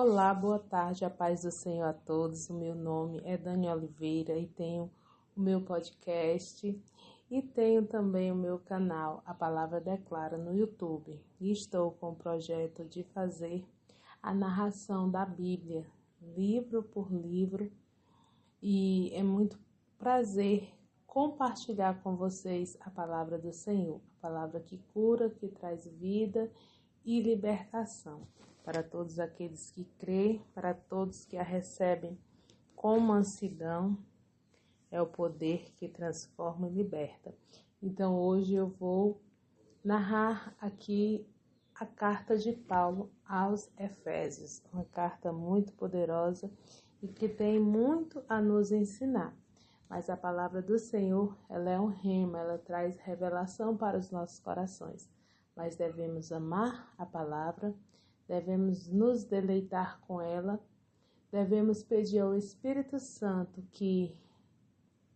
Olá, boa tarde, a paz do Senhor a todos. O meu nome é Dani Oliveira e tenho o meu podcast e tenho também o meu canal, A Palavra Declara, no YouTube. E estou com o projeto de fazer a narração da Bíblia, livro por livro, e é muito prazer compartilhar com vocês a palavra do Senhor, a palavra que cura, que traz vida e libertação. Para todos aqueles que creem, para todos que a recebem com mansidão, é o poder que transforma e liberta. Então hoje eu vou narrar aqui a carta de Paulo aos Efésios, uma carta muito poderosa e que tem muito a nos ensinar. Mas a palavra do Senhor, ela é um rema, ela traz revelação para os nossos corações. Mas devemos amar a palavra, devemos nos deleitar com ela, devemos pedir ao Espírito Santo que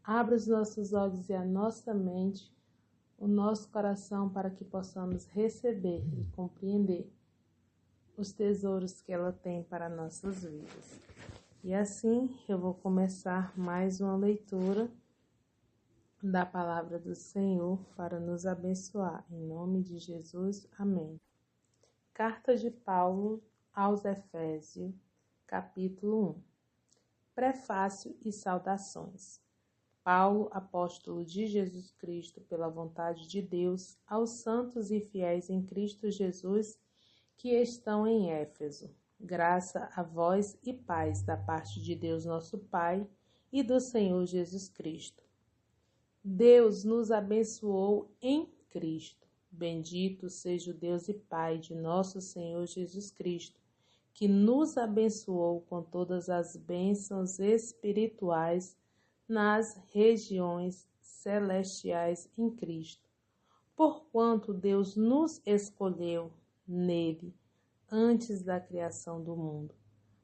abra os nossos olhos e a nossa mente, o nosso coração, para que possamos receber e compreender os tesouros que ela tem para nossas vidas. E assim eu vou começar mais uma leitura da palavra do Senhor para nos abençoar. Em nome de Jesus, amém. Carta de Paulo aos Efésios, capítulo 1. Prefácio e saudações. Paulo, apóstolo de Jesus Cristo, pela vontade de Deus, aos santos e fiéis em Cristo Jesus que estão em Éfeso. Graça a vós e paz da parte de Deus nosso Pai e do Senhor Jesus Cristo. Deus nos abençoou em Cristo. Bendito seja o Deus e Pai de nosso Senhor Jesus Cristo, que nos abençoou com todas as bênçãos espirituais nas regiões celestiais em Cristo. Porquanto Deus nos escolheu nele antes da criação do mundo,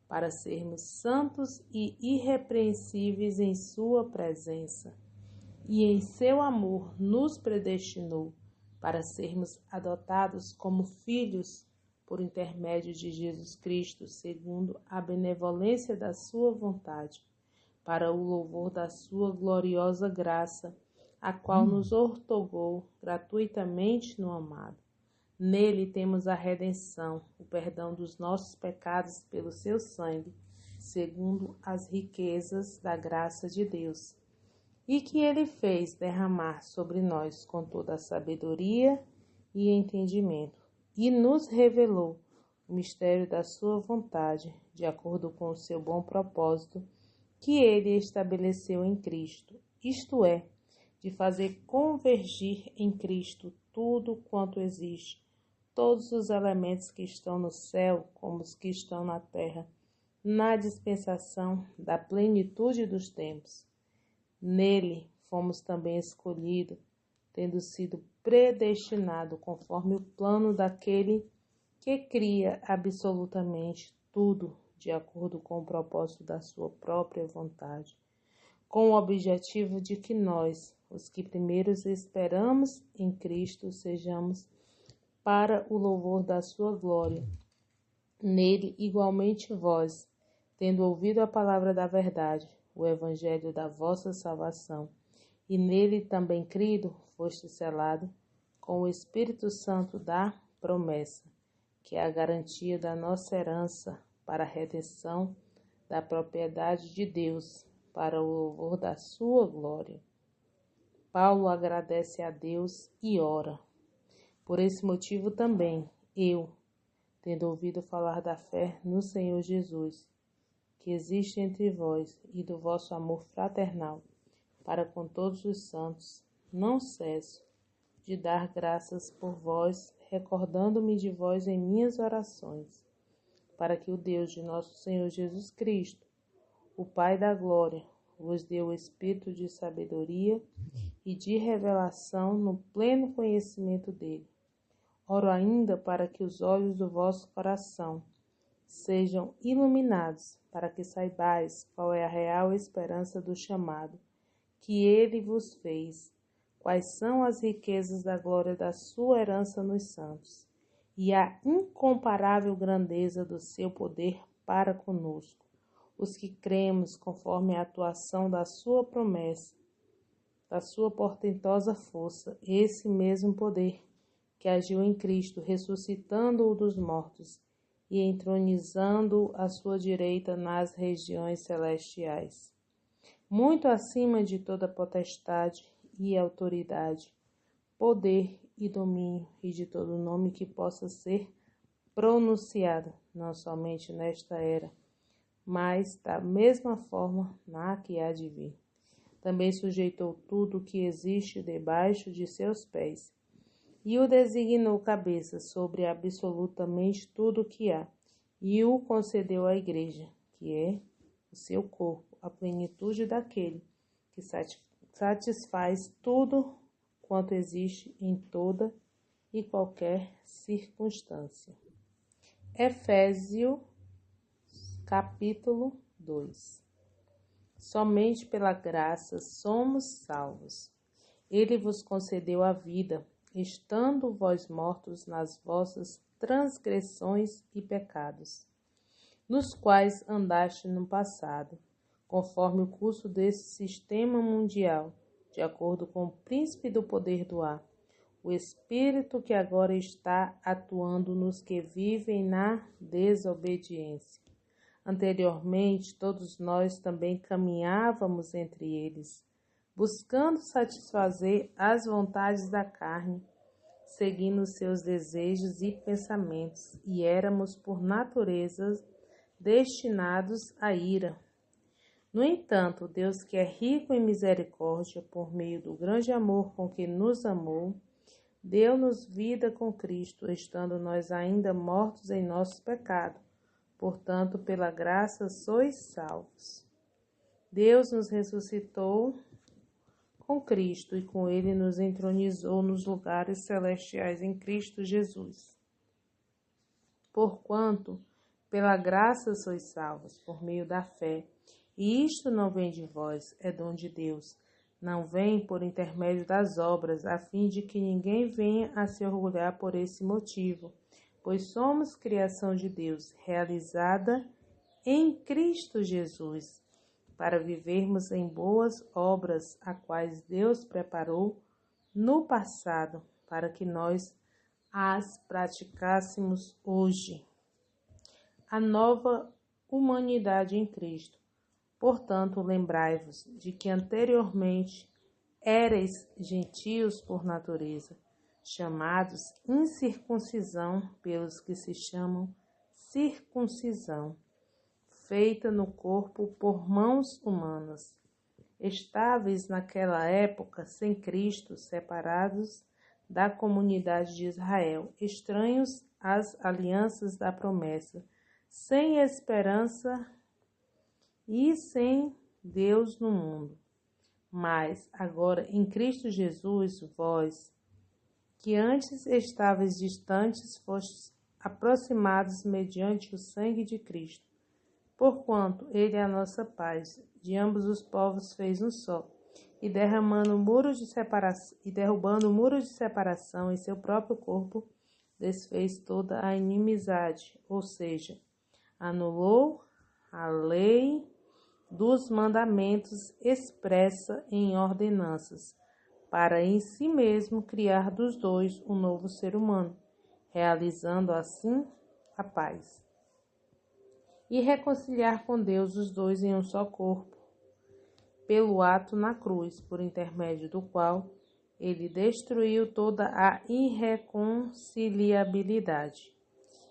para sermos santos e irrepreensíveis em sua presença, e em seu amor nos predestinou para sermos adotados como filhos por intermédio de Jesus Cristo, segundo a benevolência da sua vontade, para o louvor da sua gloriosa graça, a qual nos outorgou gratuitamente no amado. Nele temos a redenção, o perdão dos nossos pecados pelo seu sangue, segundo as riquezas da graça de Deus, e que ele fez derramar sobre nós com toda a sabedoria e entendimento, e nos revelou o mistério da sua vontade, de acordo com o seu bom propósito, que ele estabeleceu em Cristo, isto é, de fazer convergir em Cristo tudo quanto existe, todos os elementos que estão no céu como os que estão na terra, na dispensação da plenitude dos tempos. Nele fomos também escolhidos, tendo sido predestinado conforme o plano daquele que cria absolutamente tudo de acordo com o propósito da sua própria vontade, com o objetivo de que nós, os que primeiros esperamos em Cristo, sejamos para o louvor da sua glória. Nele, igualmente vós, tendo ouvido a palavra da verdade, o evangelho da vossa salvação, e nele também crido, foste selado com o Espírito Santo da promessa, que é a garantia da nossa herança para a redenção da propriedade de Deus, para o louvor da sua glória. Paulo agradece a Deus e ora. Por esse motivo também, eu, tendo ouvido falar da fé no Senhor Jesus, que existe entre vós e do vosso amor fraternal para com todos os santos, não cesso de dar graças por vós, recordando-me de vós em minhas orações, para que o Deus de nosso Senhor Jesus Cristo, o Pai da glória, vos dê o espírito de sabedoria e de revelação no pleno conhecimento dele. Oro ainda para que os olhos do vosso coração sejam iluminados, para que saibais qual é a real esperança do chamado que ele vos fez, quais são as riquezas da glória da sua herança nos santos, e a incomparável grandeza do seu poder para conosco, os que cremos conforme a atuação da sua promessa, da sua portentosa força, esse mesmo poder que agiu em Cristo, ressuscitando-o dos mortos e entronizando-o à sua direita nas regiões celestiais, muito acima de toda potestade e autoridade, poder e domínio, e de todo nome que possa ser pronunciado, não somente nesta era, mas da mesma forma na que há de vir. Também sujeitou tudo o que existe debaixo de seus pés, e o designou cabeça sobre absolutamente tudo o que há, e o concedeu à igreja, que é o seu corpo, a plenitude daquele que satisfaz tudo quanto existe em toda e qualquer circunstância. Efésios, capítulo 2. Somente pela graça somos salvos. Ele vos concedeu a vida, estando vós mortos nas vossas transgressões e pecados, nos quais andaste no passado, conforme o curso desse sistema mundial, de acordo com o príncipe do poder do ar, o espírito que agora está atuando nos que vivem na desobediência. Anteriormente, todos nós também caminhávamos entre eles, buscando satisfazer as vontades da carne, seguindo seus desejos e pensamentos, e éramos, por natureza, destinados à ira. No entanto, Deus, que é rico em misericórdia, por meio do grande amor com que nos amou, deu-nos vida com Cristo, estando nós ainda mortos em nosso pecado. Portanto, pela graça sois salvos. Deus nos ressuscitou com Cristo e com ele nos entronizou nos lugares celestiais em Cristo Jesus. Porquanto, pela graça sois salvos, por meio da fé. E isto não vem de vós, é dom de Deus. Não vem por intermédio das obras, a fim de que ninguém venha a se orgulhar por esse motivo, pois somos criação de Deus, realizada em Cristo Jesus, para vivermos em boas obras, a quais Deus preparou no passado, para que nós as praticássemos hoje. A nova humanidade em Cristo. Portanto, lembrai-vos de que anteriormente éreis gentios por natureza, chamados incircuncisão pelos que se chamam circuncisão, feita no corpo por mãos humanas. Estáveis naquela época sem Cristo, separados da comunidade de Israel, estranhos às alianças da promessa, sem esperança e sem Deus no mundo. Mas agora em Cristo Jesus, vós, que antes estáveis distantes, fostes aproximados mediante o sangue de Cristo, porquanto ele é a nossa paz, de ambos os povos fez um só, e derrubando muros de separação em seu próprio corpo, desfez toda a inimizade, ou seja, anulou a lei dos mandamentos expressa em ordenanças, para em si mesmo criar dos dois um novo ser humano, realizando assim a paz, e reconciliar com Deus os dois em um só corpo, pelo ato na cruz, por intermédio do qual ele destruiu toda a irreconciliabilidade.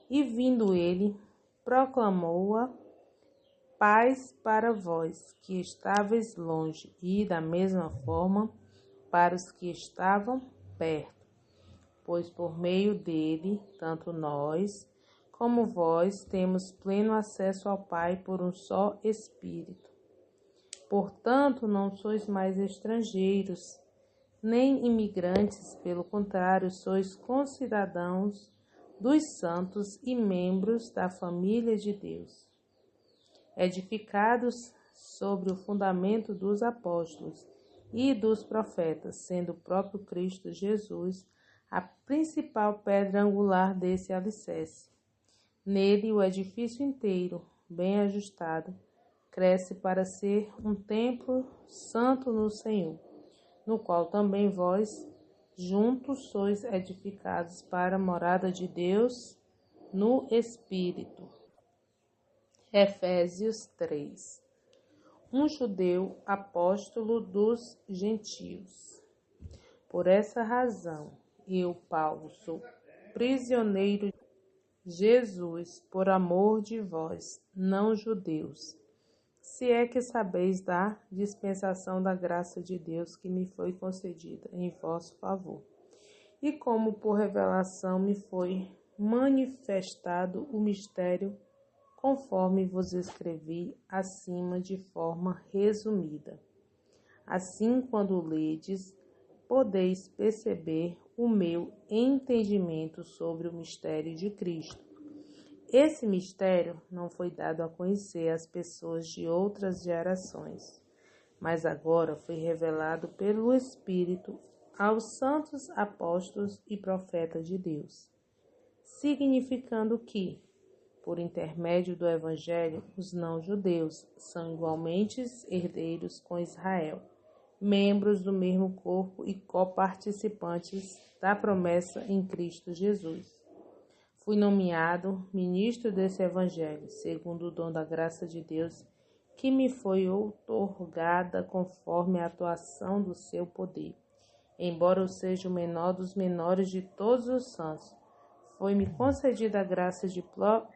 E vindo ele, proclamou-a paz para vós que estáveis longe, e da mesma forma para os que estavam perto, pois por meio dele, tanto nós como vós temos pleno acesso ao Pai por um só Espírito. Portanto, não sois mais estrangeiros, nem imigrantes, pelo contrário, sois concidadãos dos santos e membros da família de Deus, edificados sobre o fundamento dos apóstolos e dos profetas, sendo o próprio Cristo Jesus a principal pedra angular desse alicerce. Nele o edifício inteiro, bem ajustado, cresce para ser um templo santo no Senhor, no qual também vós juntos sois edificados para a morada de Deus no Espírito. Efésios 3. Um judeu apóstolo dos gentios. Por essa razão, eu, Paulo, sou prisioneiro de Jesus por amor de vós, não judeus, se é que sabeis da dispensação da graça de Deus que me foi concedida em vosso favor, e como por revelação me foi manifestado o mistério, conforme vos escrevi acima de forma resumida. Assim, quando ledes, podeis perceber o meu entendimento sobre o mistério de Cristo. Esse mistério não foi dado a conhecer às pessoas de outras gerações, mas agora foi revelado pelo Espírito aos santos apóstolos e profetas de Deus, significando que, por intermédio do Evangelho, os não-judeus são igualmente herdeiros com Israel, membros do mesmo corpo e coparticipantes da promessa em Cristo Jesus. Fui nomeado ministro desse Evangelho, segundo o dom da graça de Deus, que me foi outorgada conforme a atuação do seu poder. Embora eu seja o menor dos menores de todos os santos, foi-me concedida a graça de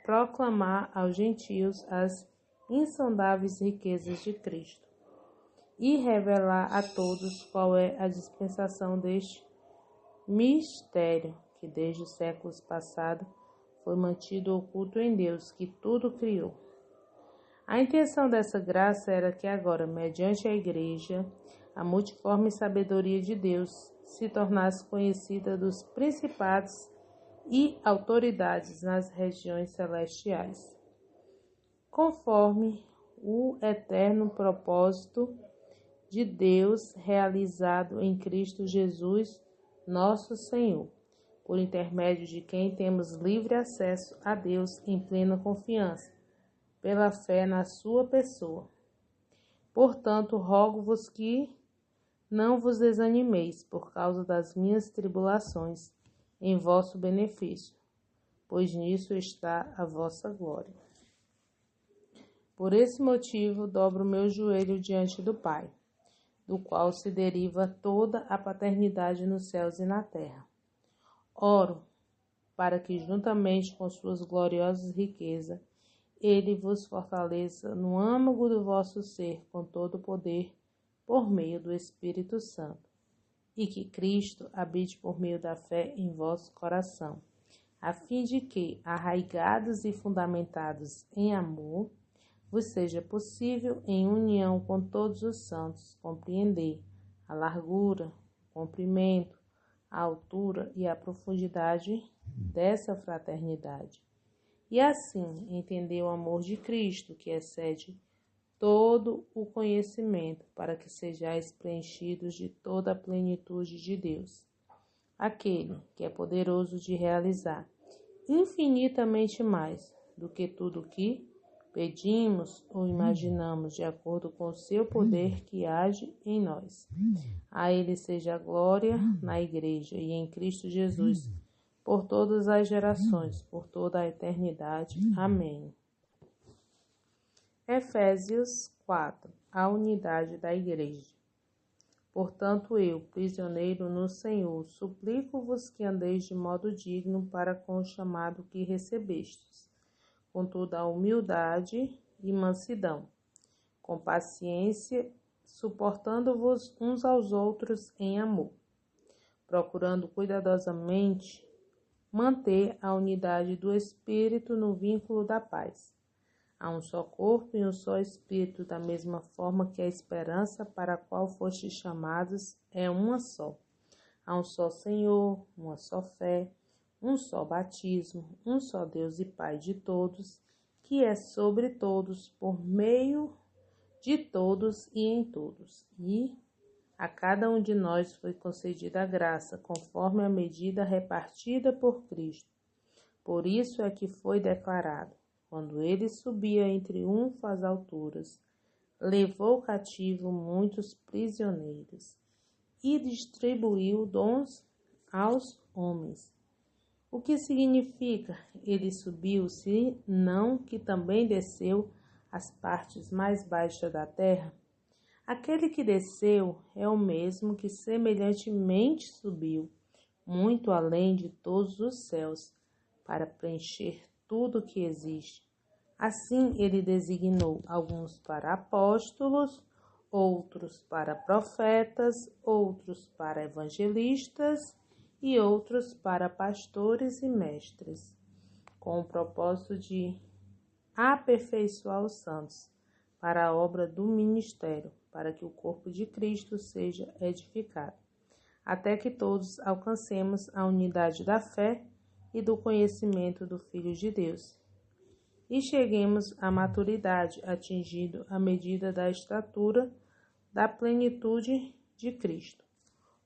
proclamar aos gentios as insondáveis riquezas de Cristo e revelar a todos qual é a dispensação deste mistério, que desde os séculos passados foi mantido oculto em Deus, que tudo criou. A intenção dessa graça era que agora, mediante a Igreja, a multiforme sabedoria de Deus se tornasse conhecida dos principados e autoridades nas regiões celestiais, conforme o eterno propósito de Deus realizado em Cristo Jesus, nosso Senhor, por intermédio de quem temos livre acesso a Deus em plena confiança, pela fé na sua pessoa. Portanto, rogo-vos que não vos desanimeis por causa das minhas tribulações, em vosso benefício, pois nisso está a vossa glória. Por esse motivo, dobro meu joelho diante do Pai, do qual se deriva toda a paternidade nos céus e na terra. Oro para que, juntamente com suas gloriosas riquezas, ele vos fortaleça no âmago do vosso ser com todo o poder, por meio do Espírito Santo, e que Cristo habite por meio da fé em vosso coração, a fim de que, arraigados e fundamentados em amor, vos seja possível, em união com todos os santos, compreender a largura, o comprimento, a altura e a profundidade dessa fraternidade, e assim entender o amor de Cristo, que excede todo o conhecimento, para que sejais preenchidos de toda a plenitude de Deus, aquele que é poderoso de realizar infinitamente mais do que tudo o que pedimos ou imaginamos, de acordo com o seu poder que age em nós. A ele seja a glória na Igreja e em Cristo Jesus, por todas as gerações, por toda a eternidade. Amém. Efésios 4. A unidade da Igreja. Portanto, eu, prisioneiro no Senhor, suplico-vos que andeis de modo digno para com o chamado que recebestes, com toda a humildade e mansidão, com paciência, suportando-vos uns aos outros em amor, procurando cuidadosamente manter a unidade do Espírito no vínculo da paz. Há um só corpo e um só Espírito, da mesma forma que a esperança para a qual fostes chamados é uma só. Há um só Senhor, uma só fé, um só batismo, um só Deus e Pai de todos, que é sobre todos, por meio de todos e em todos. E a cada um de nós foi concedida a graça, conforme a medida repartida por Cristo. Por isso é que foi declarado: quando ele subia em triunfo às alturas, levou cativo muitos prisioneiros e distribuiu dons aos homens. O que significa ele subiu, se não que também desceu às partes mais baixas da terra? Aquele que desceu é o mesmo que semelhantemente subiu, muito além de todos os céus, para preencher tudo o que existe. Assim ele designou alguns para apóstolos, outros para profetas, outros para evangelistas e outros para pastores e mestres, com o propósito de aperfeiçoar os santos para a obra do ministério, para que o corpo de Cristo seja edificado, até que todos alcancemos a unidade da fé e do conhecimento do Filho de Deus, e cheguemos à maturidade, atingindo a medida da estatura da plenitude de Cristo.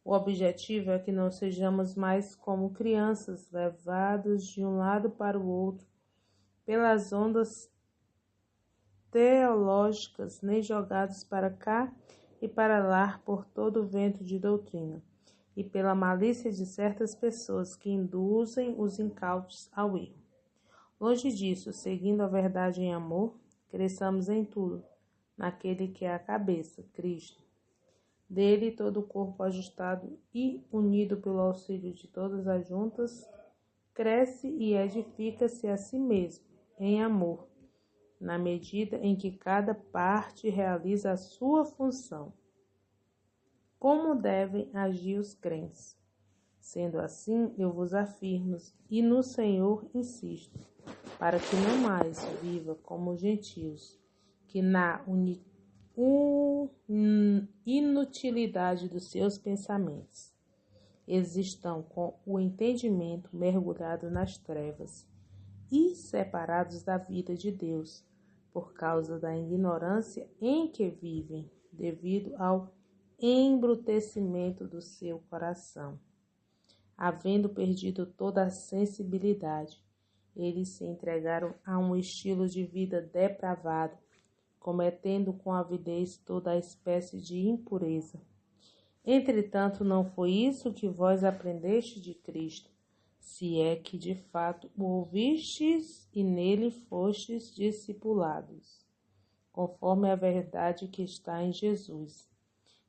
O objetivo é que não sejamos mais como crianças, levados de um lado para o outro pelas ondas teológicas, nem jogados para cá e para lá por todo o vento de doutrina, e pela malícia de certas pessoas que induzem os incautos ao erro. Longe disso, seguindo a verdade em amor, cresçamos em tudo, naquele que é a cabeça, Cristo. Dele todo o corpo ajustado e unido pelo auxílio de todas as juntas, cresce e edifica-se a si mesmo, em amor, na medida em que cada parte realiza a sua função. Como devem agir os crentes? Sendo assim, eu vos afirmo, e no Senhor insisto, para que não mais viva como gentios, que na inutilidade dos seus pensamentos existam com o entendimento mergulhado nas trevas e separados da vida de Deus, por causa da ignorância em que vivem, devido ao embrutecimento do seu coração. Havendo perdido toda a sensibilidade, eles se entregaram a um estilo de vida depravado, cometendo com avidez toda a espécie de impureza. Entretanto, não foi isso que vós aprendestes de Cristo, se é que de fato o ouvistes e nele fostes discipulados, conforme a verdade que está em Jesus.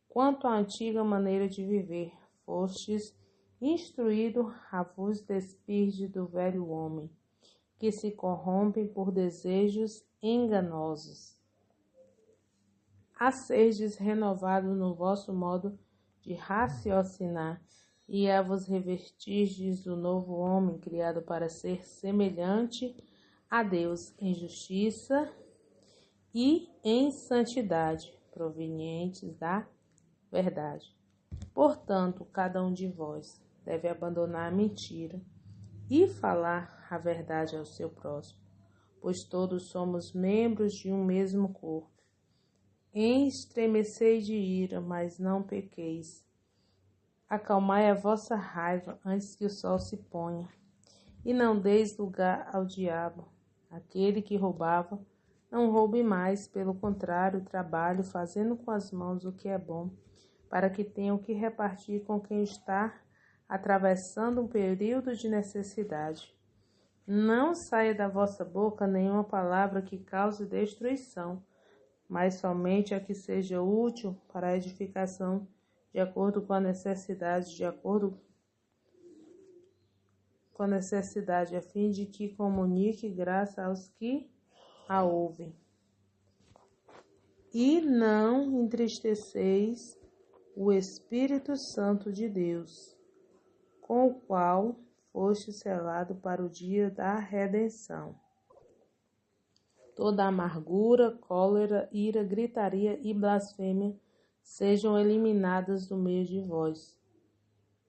Quanto à antiga maneira de viver, fostes instruído a vos despirde do velho homem, que se corrompe por desejos enganosos, a serdes renovados no vosso modo de raciocinar, e a vos revestirdes do novo homem, criado para ser semelhante a Deus em justiça e em santidade, provenientes da verdade. Portanto, cada um de vós deve abandonar a mentira e falar a verdade ao seu próximo, pois todos somos membros de um mesmo corpo. Estremecei de ira, mas não pequeis. Acalmai a vossa raiva antes que o sol se ponha, e não deis lugar ao diabo. Aquele que roubava, não roube mais, pelo contrário, trabalhe, fazendo com as mãos o que é bom, para que tenham que repartir com quem está atravessando um período de necessidade. Não saia da vossa boca nenhuma palavra que cause destruição, mas somente a que seja útil para a edificação, de acordo com a necessidade, a fim de que comunique graça aos que a ouvem. E não entristeceis o Espírito Santo de Deus, com o qual foste selado para o dia da redenção. Toda amargura, cólera, ira, gritaria e blasfêmia sejam eliminadas do meio de vós,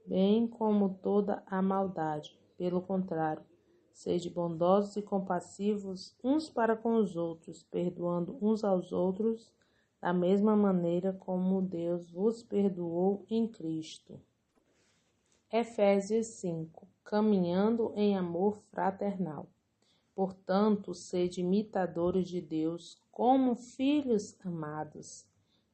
bem como toda a maldade. Pelo contrário, sede bondosos e compassivos uns para com os outros, perdoando uns aos outros, da mesma maneira como Deus vos perdoou em Cristo. Efésios 5. Caminhando em amor fraternal. Portanto, sede imitadores de Deus como filhos amados,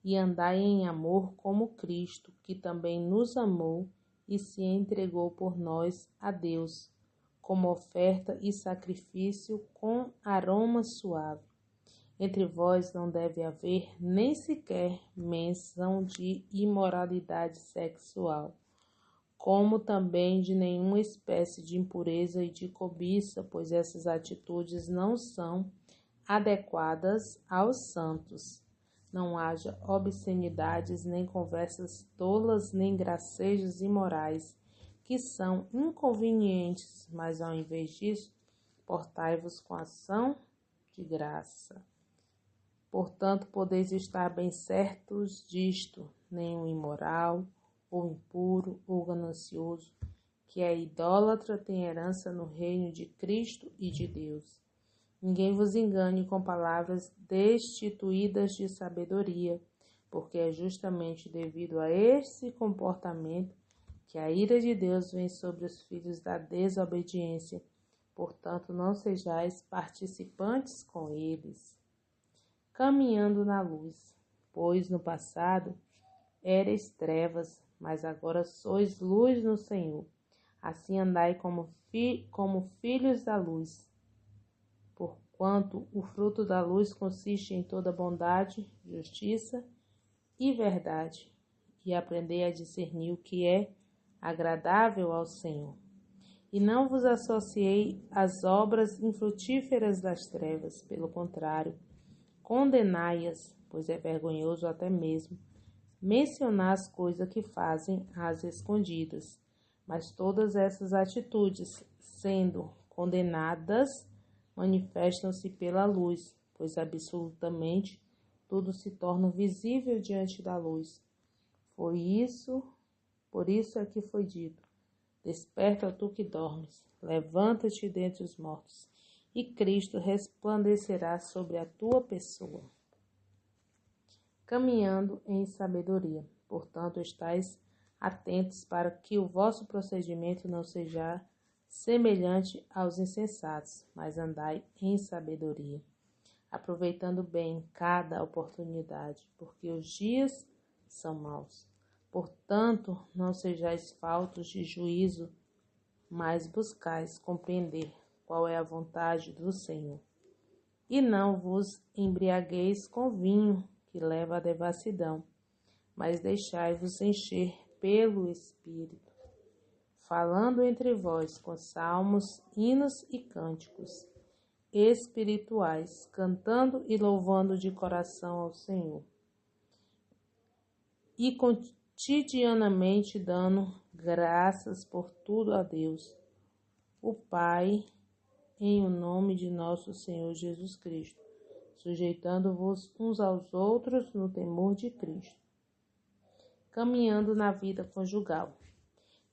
e andai em amor como Cristo, que também nos amou e se entregou por nós a Deus, como oferta e sacrifício com aroma suave. Entre vós não deve haver nem sequer menção de imoralidade sexual, como também de nenhuma espécie de impureza e de cobiça, pois essas atitudes não são adequadas aos santos. Não haja obscenidades, nem conversas tolas, nem gracejos imorais, que são inconvenientes, mas ao invés disso, portai-vos com ação de graça. Portanto, podeis estar bem certos disto: nenhum imoral, ou impuro, ou ganancioso, que é idólatra, tem herança no reino de Cristo e de Deus. Ninguém vos engane com palavras destituídas de sabedoria, porque é justamente devido a esse comportamento que a ira de Deus vem sobre os filhos da desobediência. Portanto, não sejais participantes com eles. Caminhando na luz, pois no passado erais trevas, mas agora sois luz no Senhor. Assim andai como filhos da luz. Porquanto o fruto da luz consiste em toda bondade, justiça e verdade, e aprendei a discernir o que é agradável ao Senhor. E não vos associei às obras infrutíferas das trevas, pelo contrário, condenai-as, pois é vergonhoso até mesmo mencionar as coisas que fazem às escondidas. Mas todas essas atitudes, sendo condenadas, manifestam-se pela luz, pois absolutamente tudo se torna visível diante da luz. Por isso é que foi dito: desperta tu que dormes, levanta-te dentre os mortos, e Cristo resplandecerá sobre a tua pessoa. Caminhando em sabedoria. Portanto, estais atentos para que o vosso procedimento não seja semelhante aos insensatos, mas andai em sabedoria, aproveitando bem cada oportunidade, porque os dias são maus. Portanto, não sejais faltos de juízo, mas buscais compreender qual é a vontade do Senhor. E não vos embriagueis com vinho, que leva à devassidão, mas deixai-vos encher pelo Espírito, falando entre vós com salmos, hinos e cânticos espirituais, cantando e louvando de coração ao Senhor, e cotidianamente dando graças por tudo a Deus, o Pai, em o nome de nosso Senhor Jesus Cristo, sujeitando-vos uns aos outros no temor de Cristo. Caminhando na vida conjugal.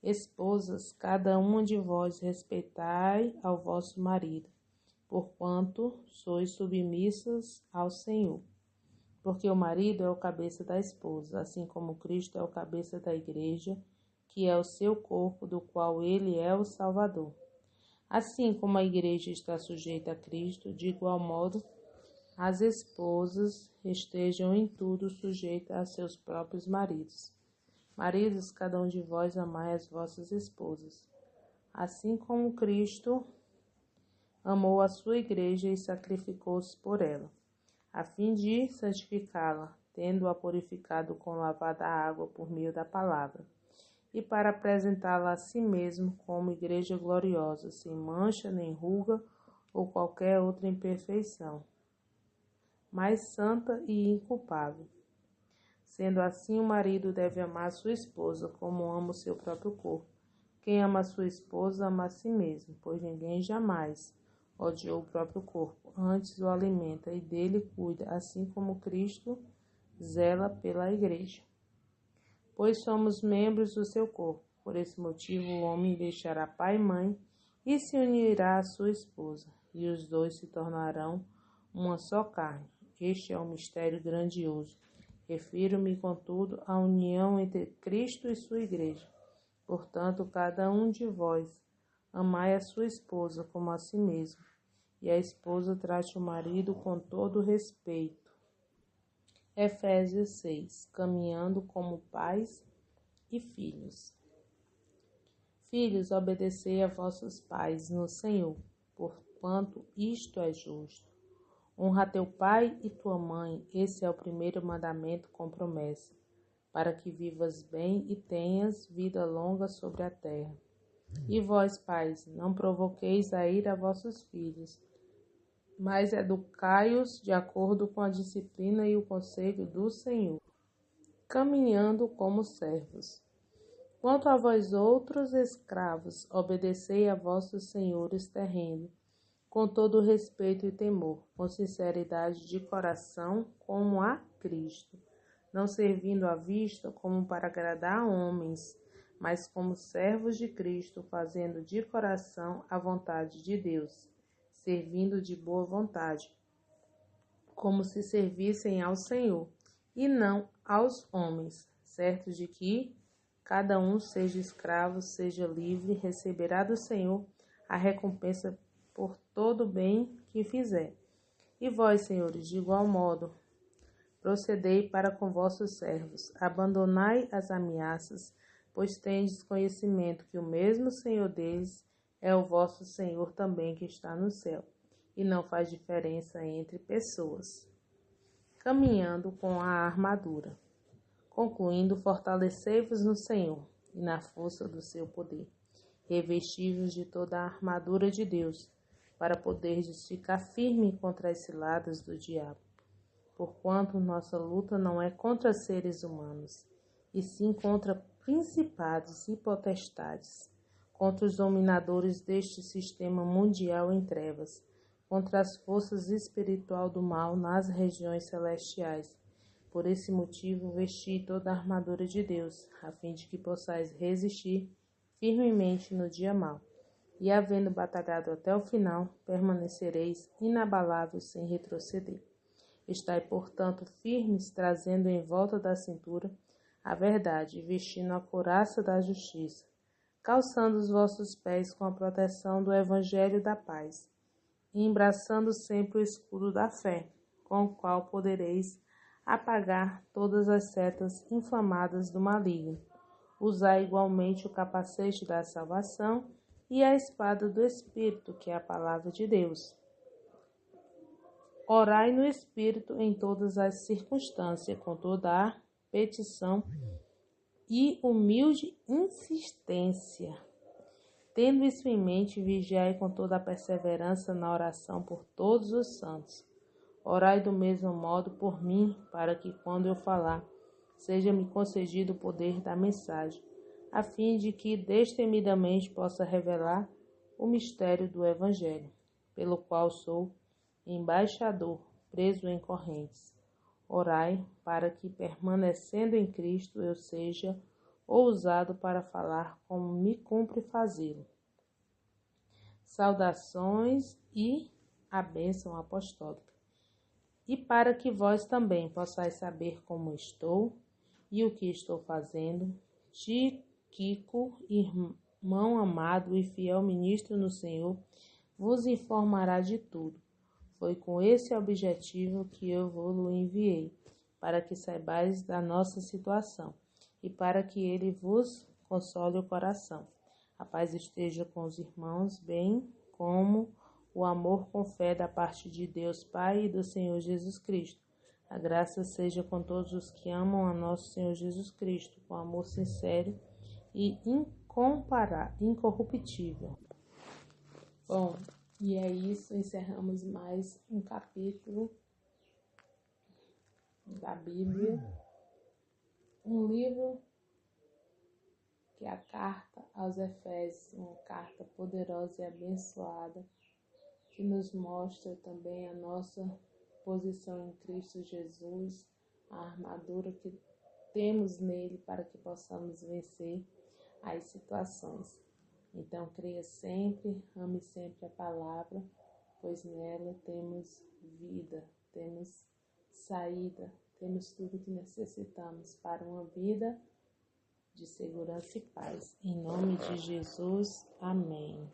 Esposas, cada uma de vós respeitai ao vosso marido, porquanto sois submissas ao Senhor. Porque o marido é o cabeça da esposa, assim como Cristo é o cabeça da igreja, que é o seu corpo, do qual ele é o Salvador. Assim como a igreja está sujeita a Cristo, de igual modo, as esposas estejam em tudo sujeitas a seus próprios maridos. Maridos, cada um de vós amai as vossas esposas, assim como Cristo amou a sua igreja e sacrificou-se por ela, a fim de santificá-la, tendo-a purificado com lavada água por meio da palavra, e para apresentá-la a si mesmo como igreja gloriosa, sem mancha, nem ruga ou qualquer outra imperfeição, mas santa e inculpável. Sendo assim, o marido deve amar sua esposa como ama o seu próprio corpo. Quem ama sua esposa ama a si mesmo, pois ninguém jamais odiou o próprio corpo, antes o alimenta e dele cuida, assim como Cristo zela pela igreja. Pois somos membros do seu corpo. Por esse motivo, o homem deixará pai e mãe e se unirá à sua esposa, e os dois se tornarão uma só carne. Este é um mistério grandioso. Refiro-me, contudo, à união entre Cristo e sua igreja. Portanto, cada um de vós amai a sua esposa como a si mesmo, e a esposa trate o marido com todo respeito. Efésios 6. Caminhando como pais e filhos. Filhos, obedecei a vossos pais no Senhor, porquanto isto é justo. Honra teu pai e tua mãe, esse é o primeiro mandamento com promessa, para que vivas bem e tenhas vida longa sobre a terra. E vós, pais, não provoqueis a ira a vossos filhos, mas educai-os de acordo com a disciplina e o conselho do Senhor, caminhando como servos. Quanto a vós outros escravos, obedecei a vossos senhores terrenos, com todo respeito e temor, com sinceridade de coração, como a Cristo, não servindo à vista como para agradar a homens, mas como servos de Cristo, fazendo de coração a vontade de Deus, servindo de boa vontade, como se servissem ao Senhor, e não aos homens, certos de que cada um seja escravo, seja livre, receberá do Senhor a recompensa por todo o bem que fizer. E vós, senhores, de igual modo, procedei para com vossos servos, abandonai as ameaças, pois tendes conhecimento que o mesmo Senhor deles é o vosso Senhor também que está no céu, e não faz diferença entre pessoas. Caminhando com a armadura. Concluindo, fortalecei-vos no Senhor e na força do seu poder. Revesti-vos de toda a armadura de Deus, para poderdes ficar firme contra as ciladas do diabo. Porquanto nossa luta não é contra seres humanos, e sim contra principados e potestades, contra os dominadores deste sistema mundial em trevas, contra as forças espirituais do mal nas regiões celestiais. Por esse motivo, vesti toda a armadura de Deus, a fim de que possais resistir firmemente no dia mau. E, havendo batalhado até o final, permanecereis inabaláveis sem retroceder. Estai, portanto, firmes, trazendo em volta da cintura a verdade, vestindo a couraça da justiça, calçando os vossos pés com a proteção do evangelho da paz, e embraçando sempre o escudo da fé, com o qual podereis apagar todas as setas inflamadas do maligno. Usai igualmente o capacete da salvação e a espada do Espírito, que é a palavra de Deus. Orai no Espírito em todas as circunstâncias, com toda a petição e humilde insistência. Tendo isso em mente, vigiai com toda a perseverança na oração por todos os santos. Orai do mesmo modo por mim, para que, quando eu falar, seja-me concedido o poder da mensagem, a fim de que destemidamente possa revelar o mistério do Evangelho, pelo qual sou embaixador, preso em correntes. Orai para que, permanecendo em Cristo, eu seja ousado para falar como me cumpre fazê-lo. Saudações e a bênção apostólica. E para que vós também possais saber como estou e o que estou fazendo, Tíquico, irmão amado e fiel ministro no Senhor, vos informará de tudo. Foi com esse objetivo que eu vos enviei, para que saibais da nossa situação e para que ele vos console o coração. A paz esteja com os irmãos, bem como o amor com fé da parte de Deus Pai e do Senhor Jesus Cristo. A graça seja com todos os que amam a nosso Senhor Jesus Cristo, com amor sincero e incorruptível. Bom, e é isso, encerramos mais um capítulo da Bíblia, um livro que é a Carta aos Efésios, uma carta poderosa e abençoada, que nos mostra também a nossa posição em Cristo Jesus, a armadura que temos nele para que possamos vencer as situações. Então, creia sempre, ame sempre a palavra, pois nela temos vida, temos saída, temos tudo que necessitamos para uma vida de segurança e paz. Em nome de Jesus, amém.